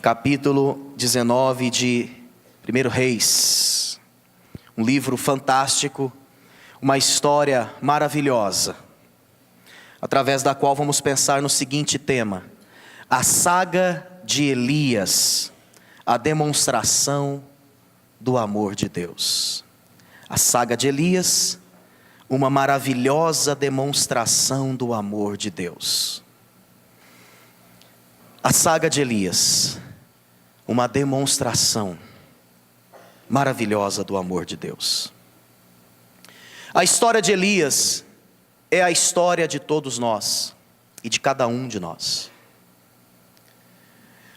capítulo 19 de 1 Reis. Um livro fantástico, uma história maravilhosa, através da qual vamos pensar no seguinte tema: a saga de Elias, a demonstração do amor de Deus. A saga de Elias, uma maravilhosa demonstração do amor de Deus. A saga de Elias, uma demonstração maravilhosa do amor de Deus. A história de Elias é a história de todos nós e de cada um de nós.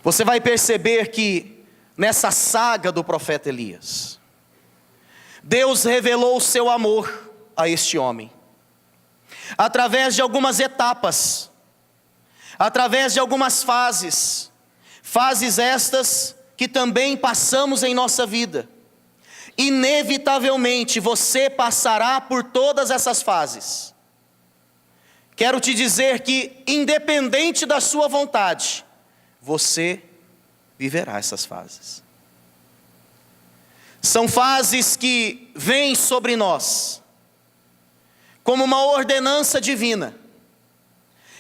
Você vai perceber que nessa saga do profeta Elias, Deus revelou o seu amor a este homem, através de algumas etapas, através de algumas fases estas que também passamos em nossa vida. Inevitavelmente você passará por todas essas fases. Quero te dizer que, independente da sua vontade, você viverá essas fases. São fases que vêm sobre nós como uma ordenança divina.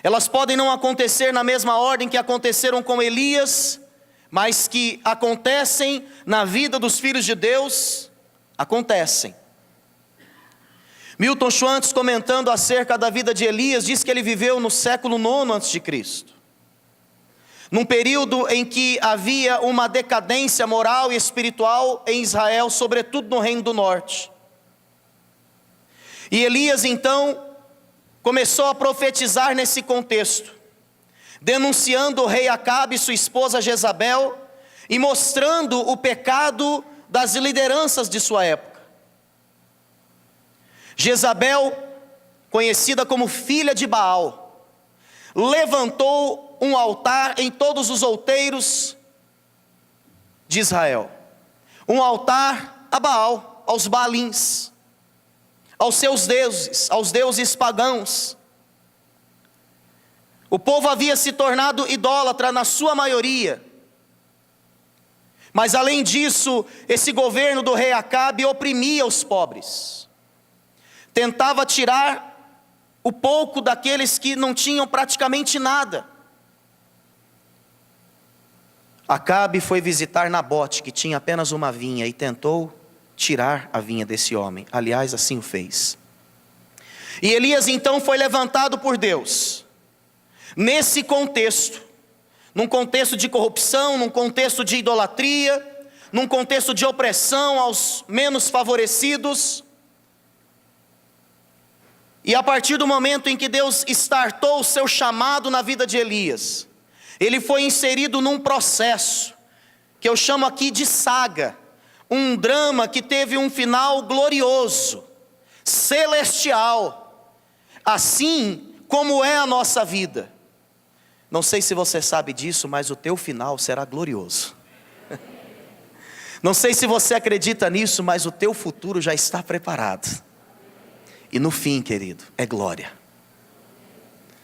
Elas podem não acontecer na mesma ordem que aconteceram com Elias, mas que acontecem na vida dos filhos de Deus, acontecem. Milton Schwantz, comentando acerca da vida de Elias, diz que ele viveu no século IX a.C., num período em que havia uma decadência moral e espiritual em Israel, sobretudo no Reino do Norte. E Elias então começou a profetizar nesse contexto, denunciando o rei Acabe e sua esposa Jezabel, e mostrando o pecado das lideranças de sua época. Jezabel, conhecida como filha de Baal, levantou um altar em todos os outeiros de Israel. Um altar a Baal, aos Baalins, aos seus deuses, aos deuses pagãos. O povo havia se tornado idólatra na sua maioria. Mas além disso, esse governo do rei Acabe oprimia os pobres. Tentava tirar o pouco daqueles que não tinham praticamente nada. Acabe foi visitar Nabote, que tinha apenas uma vinha, e tentou tirar a vinha desse homem. Aliás, assim o fez. E Elias então foi levantado por Deus, nesse contexto, num contexto de corrupção, num contexto de idolatria, num contexto de opressão aos menos favorecidos. E a partir do momento em que Deus startou o seu chamado na vida de Elias, ele foi inserido num processo, que eu chamo aqui de saga, um drama que teve um final glorioso, celestial, assim como é a nossa vida. Não sei se você sabe disso, mas o teu final será glorioso. Não sei se você acredita nisso, mas o teu futuro já está preparado. E no fim, querido, é glória,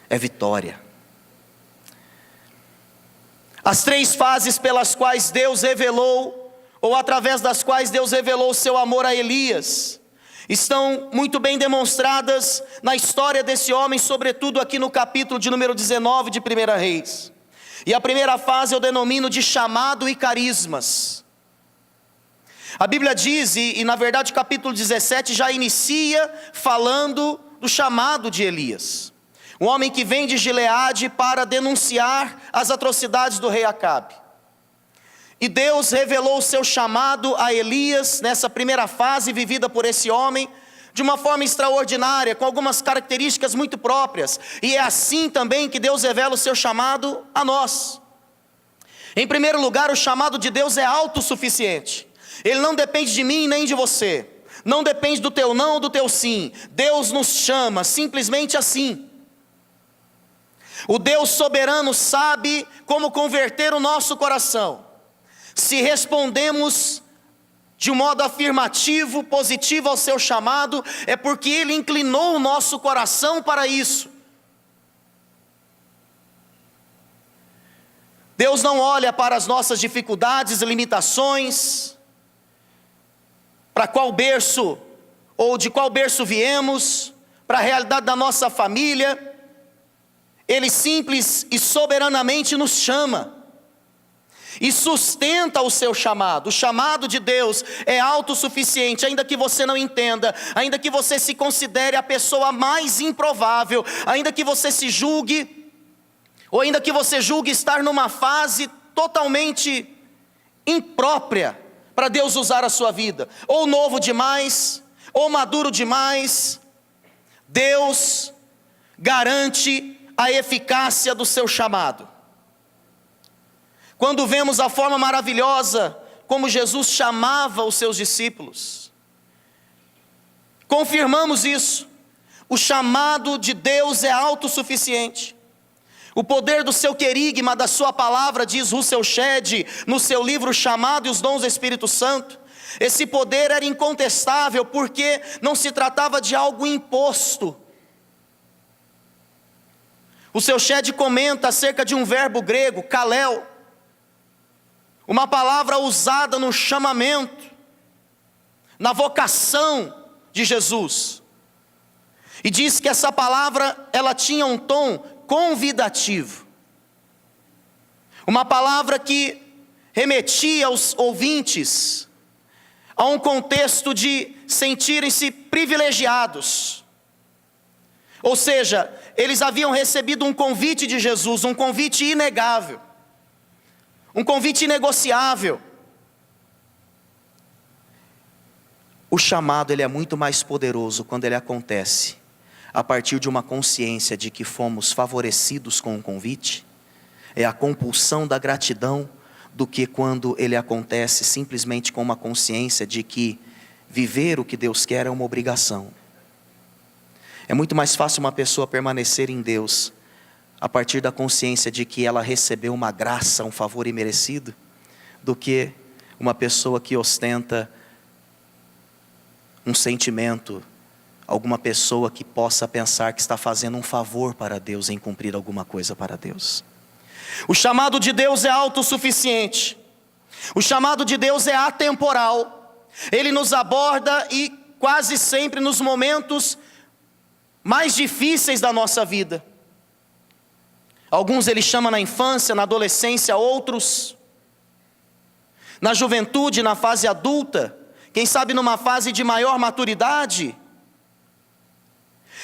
é vitória. As três fases pelas quais Deus revelou, ou através das quais Deus revelou o seu amor a Elias, estão muito bem demonstradas na história desse homem, sobretudo aqui no capítulo de número 19 de 1 Reis. E a primeira fase eu denomino de chamado e carismas. A Bíblia diz, e na verdade o capítulo 17 já inicia falando do chamado de Elias. Um homem que vem de Gileade para denunciar as atrocidades do rei Acabe. E Deus revelou o seu chamado a Elias nessa primeira fase vivida por esse homem, de uma forma extraordinária, com algumas características muito próprias. E é assim também que Deus revela o seu chamado a nós. Em primeiro lugar, o chamado de Deus é autossuficiente. Ele não depende de mim nem de você. Não depende do teu não ou do teu sim. Deus nos chama simplesmente assim. O Deus soberano sabe como converter o nosso coração. Se respondemos de um modo afirmativo, positivo ao seu chamado, é porque Ele inclinou o nosso coração para isso. Deus não olha para as nossas dificuldades e limitações, para qual berço ou de qual berço viemos, para a realidade da nossa família. Ele simples e soberanamente nos chama e sustenta o seu chamado. O chamado de Deus é autossuficiente, ainda que você não entenda, ainda que você se considere a pessoa mais improvável, ainda que você se julgue, ou ainda que você julgue estar numa fase totalmente imprópria para Deus usar a sua vida, ou novo demais, ou maduro demais. Deus garante a eficácia do seu chamado. Quando vemos a forma maravilhosa como Jesus chamava os seus discípulos, confirmamos isso. O chamado de Deus é autossuficiente. O poder do seu querigma, da sua palavra, diz Russell Shedd no seu livro Chamado e os Dons do Espírito Santo. Esse poder era incontestável, porque não se tratava de algo imposto. O seu Shedd comenta acerca de um verbo grego, kalel, uma palavra usada no chamamento, na vocação de Jesus. E diz que essa palavra, ela tinha um tom convidativo. Uma palavra que remetia aos ouvintes a um contexto de sentirem-se privilegiados. Ou seja, eles haviam recebido um convite de Jesus, um convite inegável, um convite inegociável. O chamado, ele é muito mais poderoso quando ele acontece a partir de uma consciência de que fomos favorecidos com o convite. É a compulsão da gratidão, do que quando ele acontece simplesmente com uma consciência de que viver o que Deus quer é uma obrigação. É muito mais fácil uma pessoa permanecer em Deus a partir da consciência de que ela recebeu uma graça, um favor imerecido, do que uma pessoa que ostenta um sentimento, alguma pessoa que possa pensar que está fazendo um favor para Deus em cumprir alguma coisa para Deus. O chamado de Deus é autossuficiente. O chamado de Deus é atemporal. Ele nos aborda e quase sempre nos momentos mais difíceis da nossa vida. Alguns ele chama na infância, na adolescência, outros na juventude, na fase adulta, quem sabe numa fase de maior maturidade.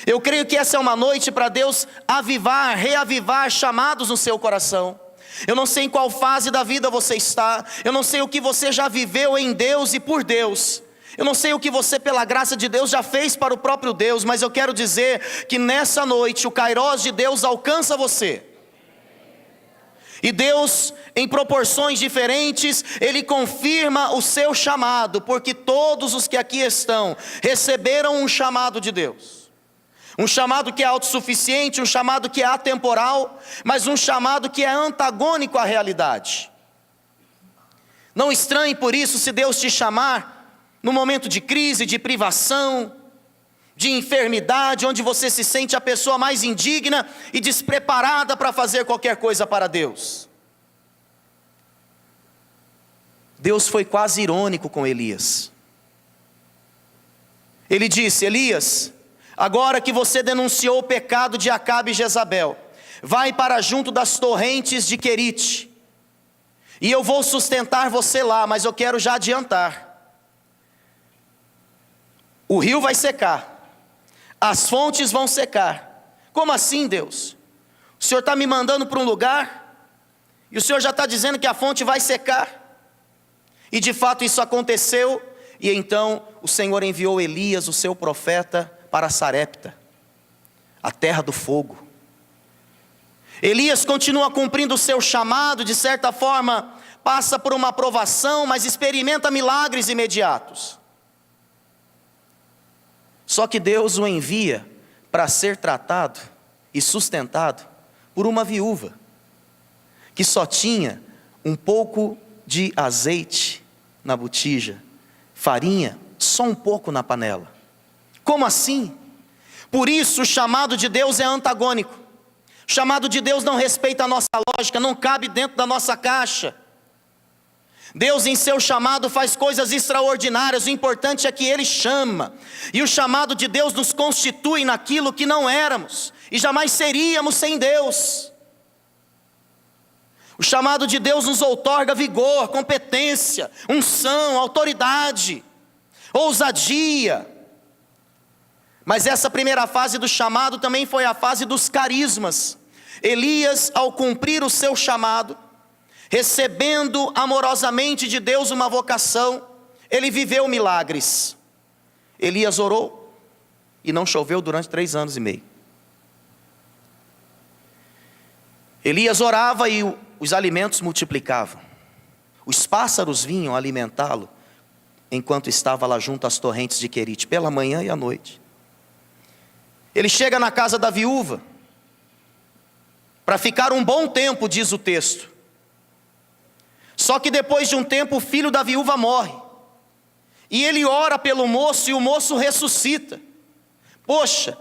Eu creio que essa é uma noite para Deus avivar, reavivar chamados no seu coração. Eu não sei em qual fase da vida você está, eu não sei o que você já viveu em Deus e por Deus, eu não sei o que você, pela graça de Deus, já fez para o próprio Deus, mas eu quero dizer que nessa noite o Kairós de Deus alcança você. E Deus, em proporções diferentes, Ele confirma o seu chamado, porque todos os que aqui estão receberam um chamado de Deus. Um chamado que é autossuficiente, um chamado que é atemporal, mas um chamado que é antagônico à realidade. Não estranhe por isso se Deus te chamar no momento de crise, de privação, de enfermidade, onde você se sente a pessoa mais indigna e despreparada para fazer qualquer coisa para Deus. Deus foi quase irônico com Elias. Ele disse: Elias, agora que você denunciou o pecado de Acabe e Jezabel, vai para junto das torrentes de Querite, e eu vou sustentar você lá, mas eu quero já adiantar. O rio vai secar, as fontes vão secar. Como assim, Deus? O Senhor está me mandando para um lugar, e o Senhor já está dizendo que a fonte vai secar? E de fato isso aconteceu, e então o Senhor enviou Elias, o seu profeta, para Sarepta, a terra do fogo. Elias continua cumprindo o seu chamado, de certa forma, passa por uma provação, mas experimenta milagres imediatos. Só que Deus o envia para ser tratado e sustentado por uma viúva, que só tinha um pouco de azeite na botija, farinha, só um pouco na panela. Como assim? Por isso o chamado de Deus é antagônico. O chamado de Deus não respeita a nossa lógica, não cabe dentro da nossa caixa. Deus em seu chamado faz coisas extraordinárias, o importante é que Ele chama. E o chamado de Deus nos constitui naquilo que não éramos e jamais seríamos sem Deus. O chamado de Deus nos outorga vigor, competência, unção, autoridade, ousadia. Mas essa primeira fase do chamado também foi a fase dos carismas. Elias, ao cumprir o seu chamado, recebendo amorosamente de Deus uma vocação, ele viveu milagres. Elias orou e não choveu durante 3 anos e meio. Elias orava e os alimentos multiplicavam. Os pássaros vinham alimentá-lo enquanto estava lá junto às torrentes de Querite, pela manhã e à noite. Ele chega na casa da viúva para ficar um bom tempo, diz o texto. Só que depois de um tempo o filho da viúva morre. E ele ora pelo moço e o moço ressuscita. Poxa,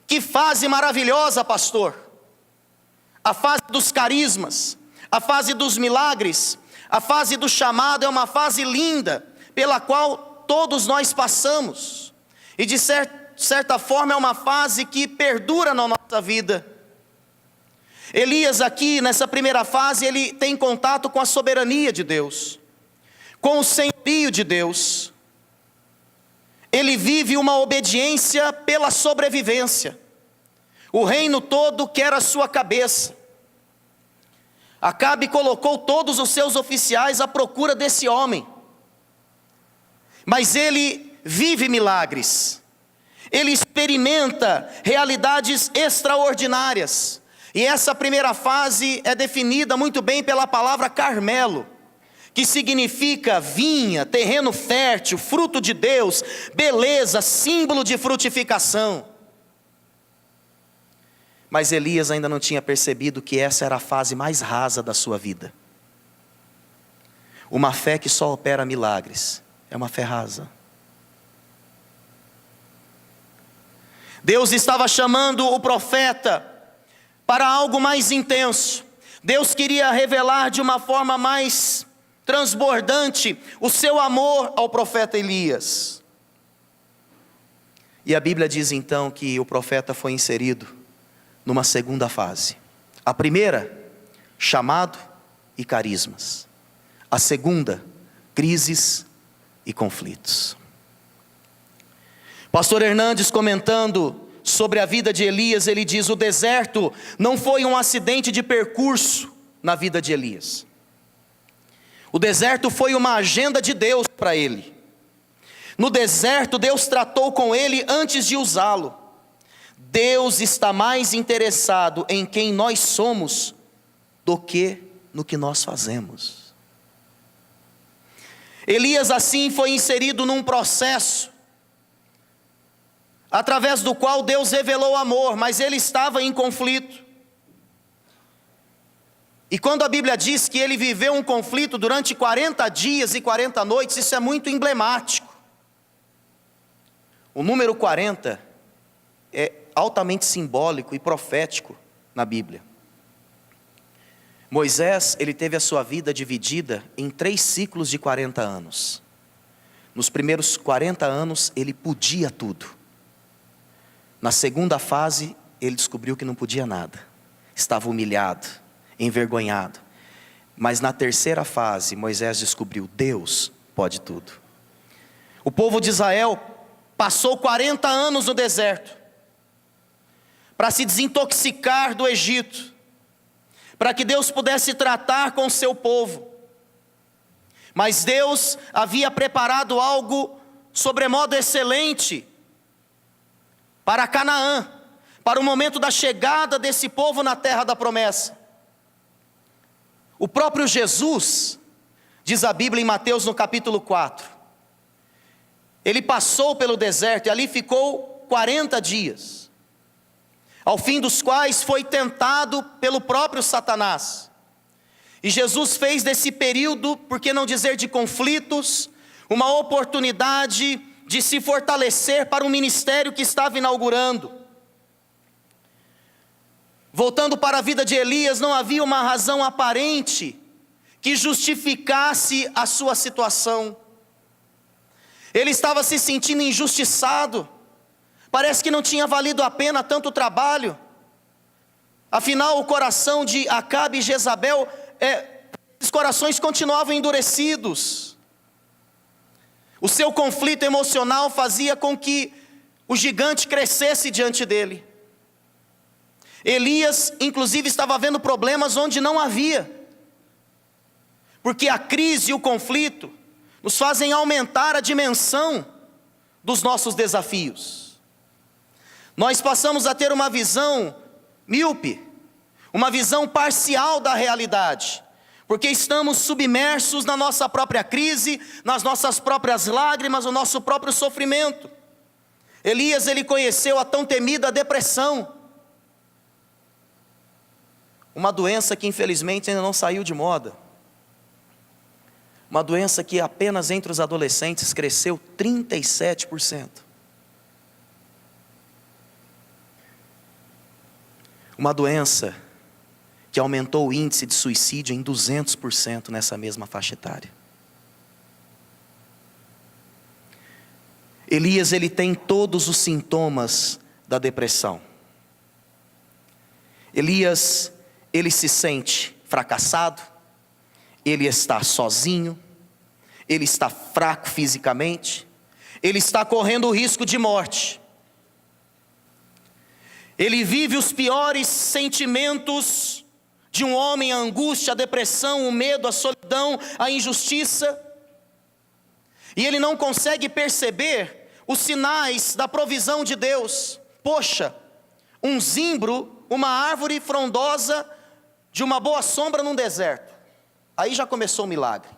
que fase maravilhosa, pastor. A fase dos carismas, a fase dos milagres, a fase do chamado é uma fase linda, pela qual todos nós passamos. E de certa forma é uma fase que perdura na nossa vida. Elias aqui, nessa primeira fase, ele tem contato com a soberania de Deus, com o senhorio de Deus. Ele vive uma obediência pela sobrevivência. O reino todo quer a sua cabeça. Acabe colocou todos os seus oficiais à procura desse homem. Mas ele vive milagres. Ele experimenta realidades extraordinárias. E essa primeira fase é definida muito bem pela palavra Carmelo, que significa vinha, terreno fértil, fruto de Deus, beleza, símbolo de frutificação. Mas Elias ainda não tinha percebido que essa era a fase mais rasa da sua vida. Uma fé que só opera milagres é uma fé rasa. Deus estava chamando o profeta para algo mais intenso. Deus queria revelar de uma forma mais transbordante o seu amor ao profeta Elias. E a Bíblia diz então que o profeta foi inserido numa segunda fase. A primeira, chamado e carismas. A segunda, crises e conflitos. Pastor Hernandes, comentando sobre a vida de Elias, ele diz: o deserto não foi um acidente de percurso na vida de Elias. O deserto foi uma agenda de Deus para ele. No deserto, Deus tratou com ele antes de usá-lo. Deus está mais interessado em quem nós somos do que no que nós fazemos. Elias assim foi inserido num processo através do qual Deus revelou amor, mas ele estava em conflito. E quando a Bíblia diz que ele viveu um conflito durante 40 dias e 40 noites, isso é muito emblemático. O número 40 é altamente simbólico e profético na Bíblia. Moisés, ele teve a sua vida dividida em 3 ciclos de 40 anos. Nos primeiros 40 anos, ele podia tudo. Na segunda fase, ele descobriu que não podia nada. Estava humilhado, envergonhado. Mas na terceira fase, Moisés descobriu: Deus pode tudo. O povo de Israel passou 40 anos no deserto para se desintoxicar do Egito, para que Deus pudesse tratar com o seu povo. Mas Deus havia preparado algo sobremodo excelente para Canaã, para o momento da chegada desse povo na terra da promessa. O próprio Jesus, diz a Bíblia em Mateus no capítulo 4, ele passou pelo deserto e ali ficou 40 dias, ao fim dos quais foi tentado pelo próprio Satanás. E Jesus fez desse período, por que não dizer de conflitos, uma oportunidade de se fortalecer para o ministério que estava inaugurando. Voltando para a vida de Elias, não havia uma razão aparente que justificasse a sua situação. Ele estava se sentindo injustiçado. Parece que não tinha valido a pena tanto trabalho. Afinal, o coração de Acabe e Jezabel, os corações continuavam endurecidos. O seu conflito emocional fazia com que o gigante crescesse diante dele. Elias, inclusive, estava vendo problemas onde não havia. Porque a crise e o conflito nos fazem aumentar a dimensão dos nossos desafios. Nós passamos a ter uma visão míope, uma visão parcial da realidade, porque estamos submersos na nossa própria crise, nas nossas próprias lágrimas, no nosso próprio sofrimento. Elias, ele conheceu a tão temida depressão, uma doença que infelizmente ainda não saiu de moda, uma doença que apenas entre os adolescentes cresceu 37%. Uma doença que aumentou o índice de suicídio em 200% nessa mesma faixa etária. Elias, ele tem todos os sintomas da depressão. Elias, ele se sente fracassado, ele está sozinho, ele está fraco fisicamente, ele está correndo o risco de morte. Ele vive os piores sentimentos de um homem: a angústia, a depressão, o medo, a solidão, a injustiça. E ele não consegue perceber os sinais da provisão de Deus. Poxa, um zimbro, uma árvore frondosa de uma boa sombra num deserto. Aí já começou o milagre.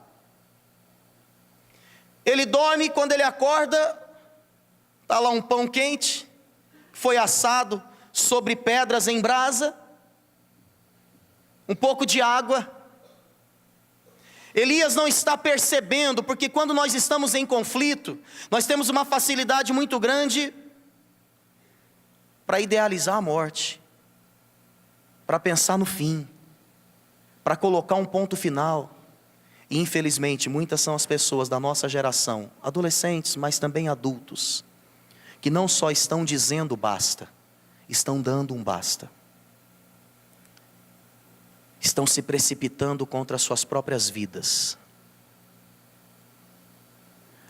Ele dorme, quando ele acorda, está lá um pão quente, foi assado sobre pedras em brasa, um pouco de água. Elias não está percebendo, porque quando nós estamos em conflito, nós temos uma facilidade muito grande para idealizar a morte, para pensar no fim, para colocar um ponto final. E infelizmente muitas são as pessoas da nossa geração, adolescentes, mas também adultos, que não só estão dizendo basta, estão dando um basta. Estão se precipitando contra as suas próprias vidas.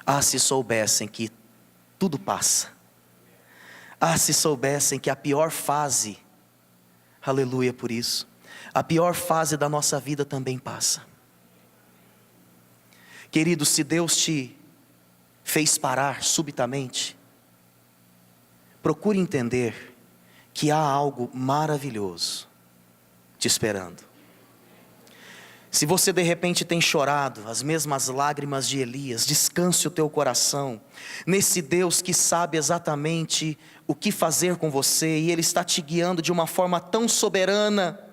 Ah, se soubessem que tudo passa. Ah, se soubessem que a pior fase, aleluia por isso, a pior fase da nossa vida também passa. Querido, se Deus te fez parar subitamente, procure entender que há algo maravilhoso te esperando. Se você de repente tem chorado as mesmas lágrimas de Elias, descanse o teu coração nesse Deus que sabe exatamente o que fazer com você, e Ele está te guiando de uma forma tão soberana.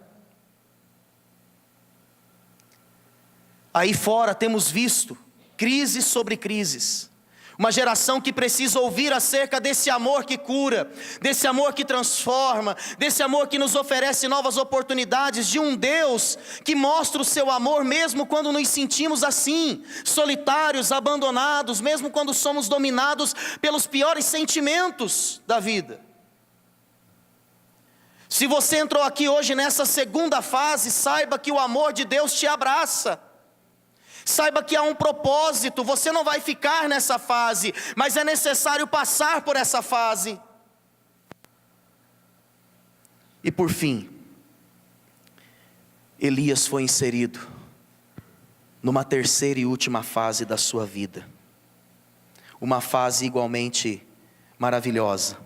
Aí fora temos visto crises sobre crises, uma geração que precisa ouvir acerca desse amor que cura, desse amor que transforma, desse amor que nos oferece novas oportunidades, de um Deus que mostra o seu amor mesmo quando nos sentimos assim, solitários, abandonados, mesmo quando somos dominados pelos piores sentimentos da vida. Se você entrou aqui hoje nessa segunda fase, saiba que o amor de Deus te abraça. Saiba que há um propósito, você não vai ficar nessa fase, mas é necessário passar por essa fase. E por fim, Elias foi inserido numa terceira e última fase da sua vida. Uma fase igualmente maravilhosa.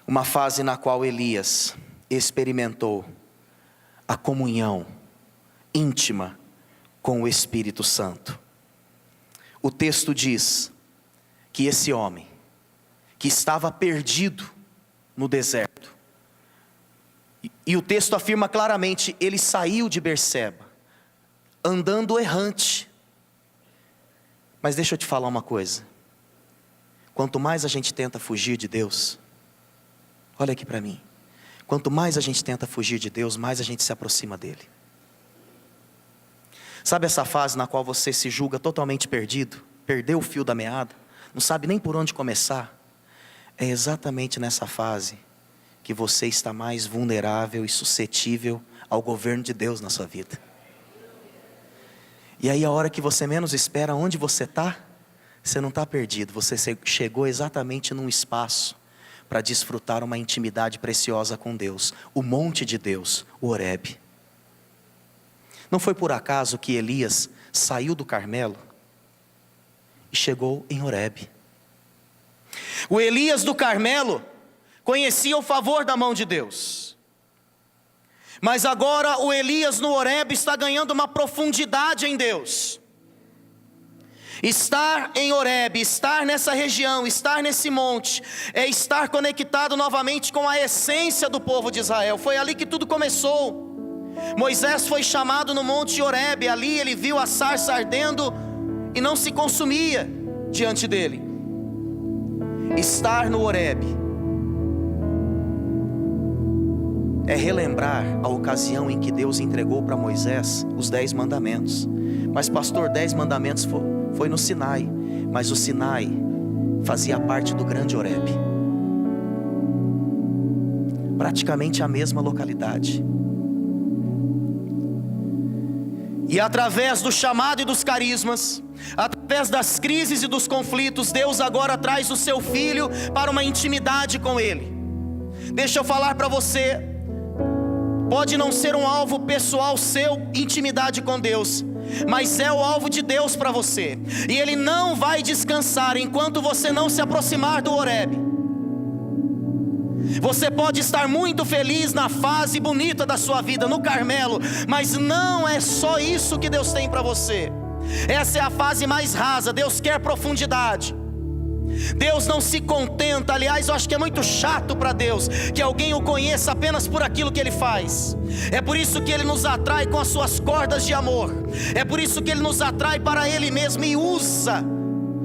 Uma fase na qual Elias experimentou a comunhão íntima com o Espírito Santo. O texto diz que esse homem, que estava perdido no deserto, e o texto afirma claramente, ele saiu de Berseba, andando errante. Mas deixa eu te falar uma coisa, quanto mais a gente tenta fugir de Deus, olha aqui para mim, Quanto mais a gente tenta fugir de Deus, mais a gente se aproxima dele. Sabe essa fase na qual você se julga totalmente perdido? Perdeu o fio da meada? Não sabe nem por onde começar? É exatamente nessa fase que você está mais vulnerável e suscetível ao governo de Deus na sua vida. E aí a hora que você menos espera, onde você está? Você não está perdido, você chegou exatamente num espaço para desfrutar uma intimidade preciosa com Deus, o monte de Deus, o Horebe. Não foi por acaso que Elias saiu do Carmelo e chegou em Horebe. O Elias do Carmelo conhecia o favor da mão de Deus, mas agora o Elias no Horebe está ganhando uma profundidade em Deus. Estar em Horebe, estar nessa região, estar nesse monte, é estar conectado novamente com a essência do povo de Israel. Foi ali que tudo começou. Moisés foi chamado no monte Horebe, ali ele viu a sarça ardendo e não se consumia diante dele. Estar no Horebe é relembrar a ocasião em que Deus entregou para Moisés os 10 mandamentos. Mas pastor, 10 mandamentos foi no Sinai, mas o Sinai fazia parte do grande Horebe, praticamente a mesma localidade. E através do chamado e dos carismas, através das crises e dos conflitos, Deus agora traz o seu filho para uma intimidade com ele. Deixa eu falar para você, pode não ser um alvo pessoal seu, intimidade com Deus, mas é o alvo de Deus para você. E Ele não vai descansar enquanto você não se aproximar do Horebe. Você pode estar muito feliz na fase bonita da sua vida, no Carmelo, mas não é só isso que Deus tem para você. Essa é a fase mais rasa. Deus quer profundidade. Deus não se contenta, aliás, eu acho que é muito chato para Deus que alguém o conheça apenas por aquilo que Ele faz. É por isso que Ele nos atrai com as suas cordas de amor. É por isso que Ele nos atrai para Ele mesmo e usa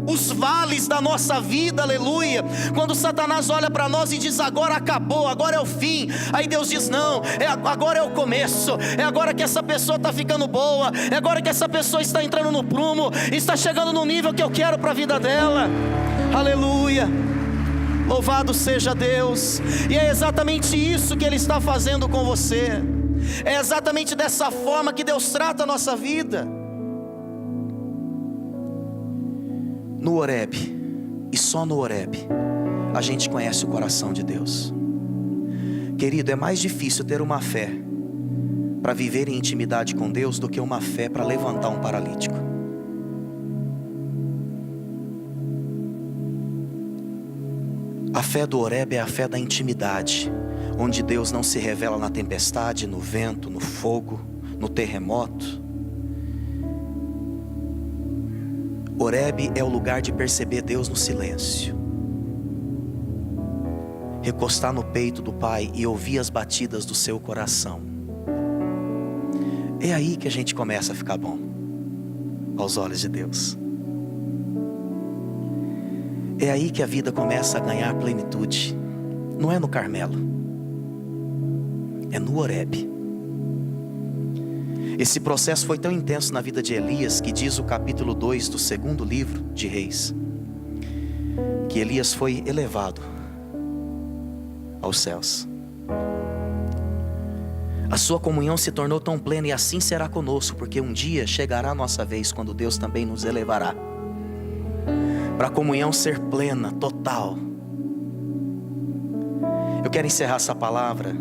os vales da nossa vida, aleluia. Quando Satanás olha para nós e diz: agora acabou, agora é o fim, aí Deus diz: não, agora é o começo, é agora que essa pessoa está ficando boa, é agora que essa pessoa está entrando no prumo, está chegando no nível que eu quero para a vida dela, aleluia. Louvado seja Deus. E é exatamente isso que Ele está fazendo com você. É exatamente dessa forma que Deus trata a nossa vida. No Horebe, e só no Horebe, a gente conhece o coração de Deus. Querido, é mais difícil ter uma fé para viver em intimidade com Deus do que uma fé para levantar um paralítico. A fé do Horebe é a fé da intimidade, onde Deus não se revela na tempestade, no vento, no fogo, no terremoto. Horebe é o lugar de perceber Deus no silêncio, recostar no peito do Pai e ouvir as batidas do seu coração. É aí que a gente começa a ficar bom aos olhos de Deus. É aí que a vida começa a ganhar plenitude. Não é no Carmelo, é no Horebe. Esse processo foi tão intenso na vida de Elias, que diz o capítulo 2 do segundo livro de Reis, que Elias foi elevado aos céus. A sua comunhão se tornou tão plena, e assim será conosco, porque um dia chegará a nossa vez, quando Deus também nos elevará, para a comunhão ser plena, total. Eu quero encerrar essa palavra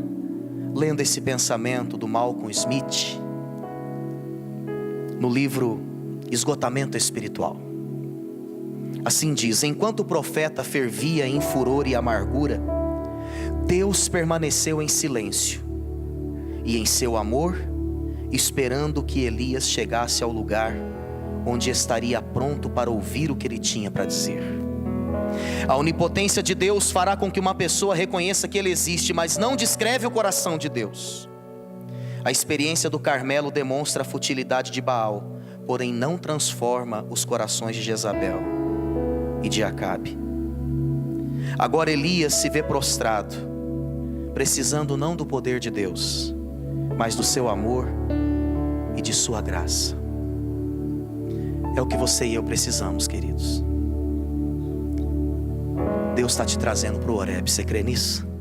lendo esse pensamento do Malcolm Smith, no livro Esgotamento Espiritual. Assim diz: enquanto o profeta fervia em furor e amargura, Deus permaneceu em silêncio e em seu amor, esperando que Elias chegasse ao lugar onde estaria pronto para ouvir o que ele tinha para dizer. A onipotência de Deus fará com que uma pessoa reconheça que Ele existe, mas não descreve o coração de Deus. A experiência do Carmelo demonstra a futilidade de Baal, porém não transforma os corações de Jezabel e de Acabe. Agora Elias se vê prostrado, precisando não do poder de Deus, mas do seu amor e de sua graça. É o que você e eu precisamos, queridos. Deus está te trazendo para o Horebe, você crê nisso?